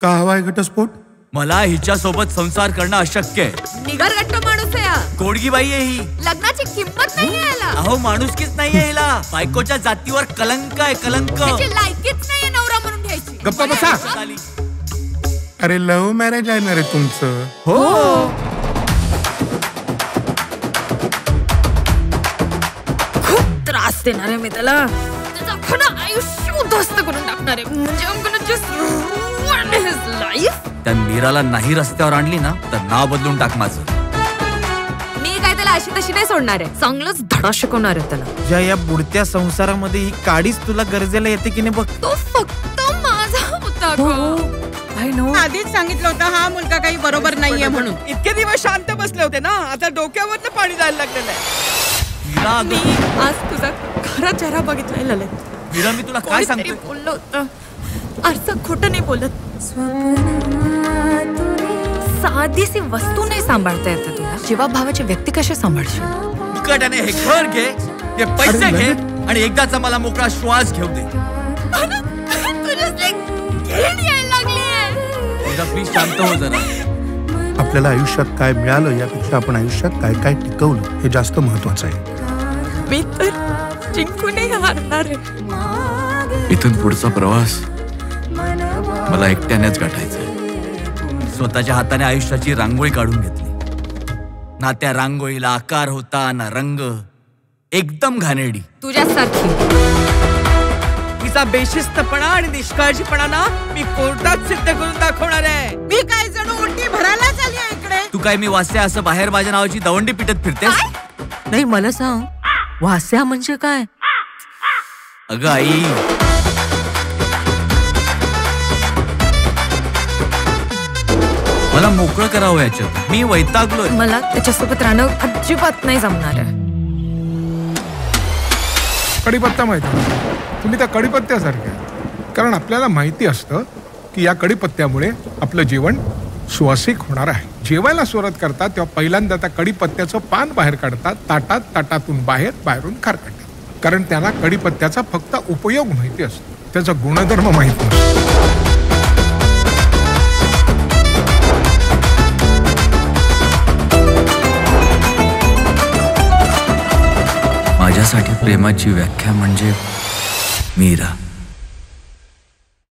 का हवाय घटस्फोट? मला हिच्यासोबत संसार करणं अशक्य आहे. निगरगट्ट माणूस आहे हा. गोडगी बाई आहे ही. लग्नाची किंमत नाहीये याला. अहो माणुसकीच नाहीये हिला. बायकोच्या जातीवर कलंक आहे, कलंक. त्याची लायकीच नाहीये नवरा म्हणून घ्यायची. गप्पा बसा. अरे लव्ह मॅरेज आहे ना रे तुमचं? हो. खूप त्रास देणार आहे मी त्याला. त्याचं अख्खं आयुष्य उद्ध्वस्त करून टाकणार आहे. म्हणजे I'm gonna just ruin his life. त्या मीराला नाही रस्त्यावर आणली ना तर नाव बदलून टाक माझं. मी काय त्याला अशी तशी नाही सोडणार आहे. चांगलंच धडा शिकवणार आहे त्याला. ज्या या बुडत्या संसारामध्ये ही काडीच तुला गरजेला येते की नाही बघ. तो फक्त माझा होता ग. आधीच सांगितलं होतं हा मुलगा काही बरोबर नाहीये म्हणून. इतके दिवस शांत बसले होते ना, आता डोक्यावरनं पाणी जायला लागलेलं आहे. मीरा मी आज तुझा खरा चेहरा बघितलाय ललित. मीरा मी तुला काय सांगते? बोललो होतं आरसा खोटं नाही बोलत. साधीशी वस्तू नाही सांभाळता येते तुला. जीवाभावाची व्यक्ती कशी सांभाळशील? मुकाट्याने हे घर घे, हे पैसे घे आणि एकदाचा मला मोकळा श्वास घेऊ दे. प्लीज शांत हो जरा. आपल्याला आयुष्यात काय मिळालं यापेक्षा आपण आयुष्यात काय काय टिकवलं हे जास्त महत्वाचं आहे. मी तर जिंकूनही हारणार आहे. इथून पुढचा प्रवास मला एकट्यानेच गाठायचा आहे. स्वतःच्या हाताने आयुष्याची रांगोळी काढून घेतली ना. त्या रांगोळीला आकार होता ना रंग. एकदम घाणेरडी. तुझ्यासारखी तिचा बेशिस्तपणा आणि निष्काळजीपणा ना मी कोर्टात सिद्ध करून दाखवणार आहे. मी काय जणू उलटी भरायला चालली आहे इकडे. तू काय मी वास्या असं बाहेर माझ्या नावाची दवंडी पिटत फिरतेस? नाही मला सांग, वास्या म्हणजे काय? अगं आई, मला मोकळं करावं याच्यात. मी वैतागलोय. मला त्याच्यासोबत राहणं अजिबात नाही जमणार आहे. कढीपत्ता माहिती तुम्ही त्या कढीपत्त्यासारखे. कारण आपल्याला माहिती असतं की या कढीपत्त्यामुळे आपलं जेवण सुवासिक होणार आहे. जेवायला सुरुवात करतात तेव्हा पहिल्यांदा त्या कढीपत्त्याचं पान बाहेर काढतात. ताटातून बाहेरून खारकटतात. कारण त्यांना कढीपत्त्याचा फक्त उपयोग माहिती असतो, त्याचा गुणधर्म माहिती नसतो. माझ्यासाठी प्रेमाची व्याख्या म्हणजे मीरा.